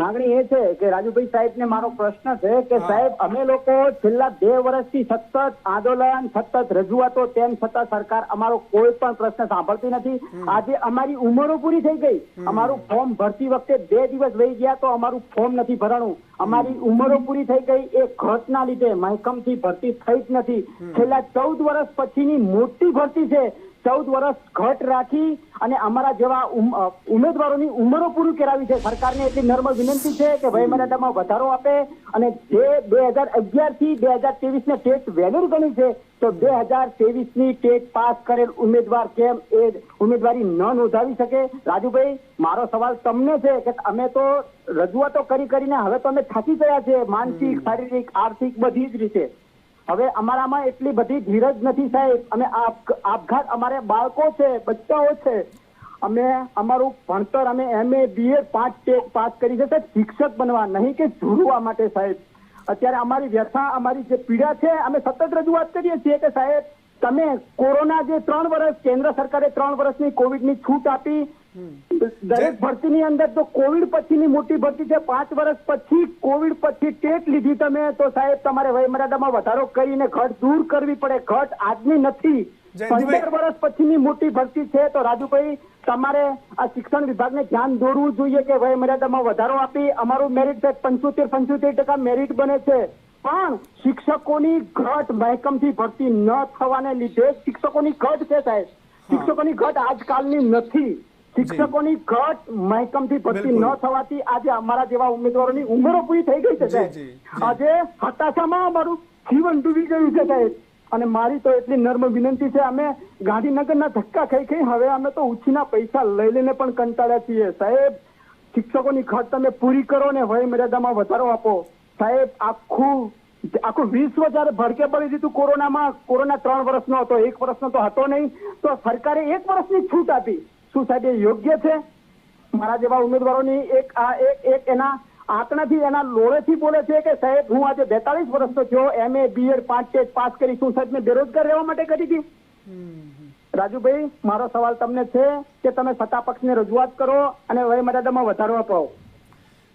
માંગણી એ છે કે રાજુભાઈ સાહેબ ને મારો પ્રશ્ન છે કે સાહેબ અમે લોકો છેલ્લા 2 વર્ષથી સતત આંદોલન સતત રજૂઆતો તેમ છતાં સરકાર અમારો કોઈ પણ પ્રશ્ન સાંભળતી નથી। આજે અમારી ઉંમરો પૂરી થઈ ગઈ, અમારું ફોર્મ ભરતી વખતે 2 દિવસ વહી ગયા તો અમારું ફોર્મ નથી ભરાણું। અમારી ઉંમરો પૂરી થઈ ગઈ એ ઘટના લીધે મહેકમથી ભરતી થઈ જ નથી। છેલ્લા 14 વર્ષ પછીની મોટી ભરતી છે। 14 વર્ષ ઘટ રાખી અને અમારા જેવા ઉમેદવારોની ઉંમરો પૂરી કરાવી છે। સરકારને એટલી નર્મ વિનંતી છે કે વયમર્યાદામાં વધારો આપે અને જે 2011 થી 2023 ને ટેટ વેલિડ ગણી છે તો 2023 ની ટેટ પાસ કરેલ ઉમેદવાર કેમ એ ઉમેદવારી ન નોંધાવી શકે? રાજુભાઈ, મારો સવાલ તમને છે કે અમે તો રજૂઆતો કરીને હવે તો અમે થાકી ગયા છે, માનસિક, શારીરિક, આર્થિક બધી જ રીતે। હવે અમારામાં એટલી બધી ધીરજ નથી સાહેબ। અમે આપઘાત, અમારે બાળકો છે, બચ્ચાઓ છે, અમે અમારું ભણતર અમે MA BA 5 ટેટ પાસ કરી છે શિક્ષક બનવા, નહીં કે ઝૂલવા માટે સાહેબ। અત્યારે અમારી વ્યથા, અમારી જે પીડા છે અમે સતત રજૂઆત કરીએ છીએ કે સાહેબ તમે કોરોના જે 3 વર્ષ કેન્દ્ર સરકારે 3 વર્ષની કોવિડની છૂટ આપી, દરેક ભરતીની અંદર તો કોવિડ પછીની મોટી ભરતી છે। 5 વર્ષ પછી કોવિડ પછી ટેટ લીધી તમે તો સાહેબ તમારે વયમર્યાદામાં વધારો કરીને ઘટ દૂર કરવી પડે। ઘટ આજની નથી, 15 વર્ષ પછીની મોટી ભરતી છે। તો રાજુભાઈ તમારે આ શિક્ષણ વિભાગને ધ્યાન દોરવું જોઈએ કે વયમર્યાદામાં વધારો આપી અમારું મેરિટ 75% મેરિટ બને છે, પણ શિક્ષકોની ઘટ મહેકમથી ભરતી ન થવાને લીધે શિક્ષકોની ઘટ છે સાહેબ। શિક્ષકોની ઘટ આજકાલની નથી। શિક્ષકોની ઘટ મહેકમથી ભરતી ન થવાથી આજે અમારા જેવા ઉમેદવારોની ઉંમરો પૂરી થઈ ગઈ છે સાહેબ। આજે હતાશામાં અમારું જીવન ડૂબી ગયું છે સાહેબ। અને મારી તો એટલી નર્મ વિનંતી છે, અમે ગાંધીનગરના ધક્કા ખાઈ હવે અમે તો ઉછીના પૈસા લઈને પણ કંટાળ્યા છીએ સાહેબ। શિક્ષકોની ઘટ તમે પૂરી કરો ને વયમર્યાદામાં વધારો આપો સાહેબ। આખું વિશ્વ જયારે ભડકે પડી દીધું કોરોનામાં, કોરોના 3 વર્ષનો હતો, 1 વર્ષનો તો હતો નહીં, તો સરકારે 1 વર્ષની છૂટ આપી। શું સાહેબ એ યોગ્ય છે? મારા જેવા ઉમેદવારોની એક એના આંકડાથી એના લોળેથી બોલે છે કે સાહેબ હું આજે 42 વર્ષનો થયો, MA BA 5 ટેટ પાસ કરી, શું સાહેબ મેં બેરોજગાર રહેવા માટે કરી હતી? રાજુભાઈ, મારો સવાલ તમને છે કે તમે સત્તા પક્ષને રજૂઆત કરો અને વયમર્યાદામાં વધારો અપાવો।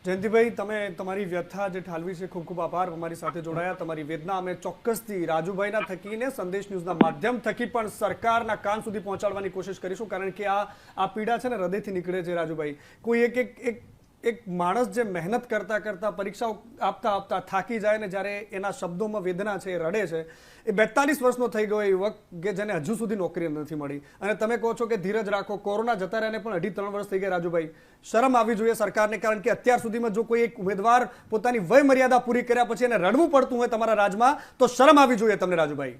જયંતિભાઈ, તમે તમારી વ્યથા જે ઠાલવી છે ખૂબ ખૂબ આભાર અમારી સાથે જોડાયા। તમારી વેદના અમે ચોક્કસથી રાજુભાઈના થકીને સંદેશ ન્યૂઝના માધ્યમ થકી પણ સરકારના કાન સુધી પહોંચાડવાની કોશિશ કરીશું, કારણ કે આ પીડા છે ને હૃદયથી નીકળે છે રાજુભાઈ। કોઈ એક માણસ જે મહેનત કરતા પરીક્ષાઓ આપતા થાકી જાય ને જ્યારે એના શબ્દોમાં વેદના છે, રડે છે, એ 42 વર્ષનો થઈ ગયો યુવક કે જેને હજુ સુધી નોકરી નથી મળી, અને તમે કહો છો કે ધીરજ રાખો। કોરોના જતા રહ્યા પણ 2.5-3 વર્ષ થઈ ગયા રાજુભાઈ। શરમ આવી જોઈએ સરકારને, કારણ કે અત્યાર સુધીમાં જો કોઈ એક ઉમેદવાર પોતાની વય મર્યાદા પૂરી કર્યા પછી એને રડવું પડતું હોય તમારા રાજમાં, તો શરમ આવી જોઈએ તમને રાજુભાઈ।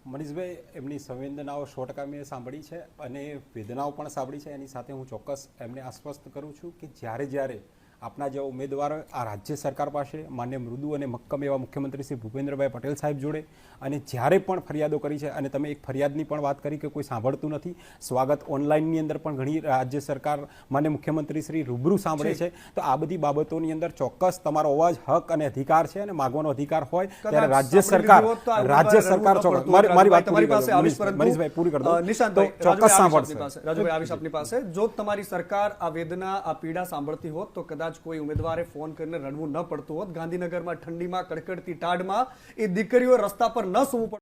મનીષભાઈ, એમની સંવેદનાઓ 100% મેં સાંભળી છે અને વેદનાઓ પણ સાંભળી છે। એની સાથે હું ચોક્કસ એમને આશ્વસ્ત કરું છું કે જ્યારે આપણા જેવા ઉમેદવારો આ રાજ્ય સરકાર પાસે માન્ય મૃદુ અને મક્કમ એવા મુખ્યમંત્રી શ્રી ભૂપેન્દ્રભાઈ પટેલ સાહેબ જોડે અને જ્યારે પણ ફરિયાદો કરી છે, અને તમે એક ફરિયાદની પણ વાત કરી કે કોઈ સાંભળતું નથી, સ્વાગત ઓનલાઈનની અંદર પણ ઘણી રાજ્ય સરકાર માન્ય મુખ્યમંત્રી શ્રી રૂબરૂ સાંભળે છે, તો આ બધી બાબતોની અંદર ચોક્કસ તમારો અવાજ, હક અને અધિકાર છે અને માગવાનો અધિકાર હોય ત્યારે રાજ્ય સરકાર મારી વાત મનીષભાઈ પૂરી કરી દો, ચોક્કસ સાંભળશે। રાજુભાઈ આવીશ આપની પાસે। જો તમારી સરકાર આ વેદના, આ પીડા સાંભળતી હોત તો કદાચ કોઈ ઉમેદવારે ફોન કરીને રડવું ન પડતું હોત, ગાંધીનગરમાં ઠંડીમાં કડકડતી ટાઢમાં એ દીકરીઓ રસ્તા પર ન સૂવું પડતું।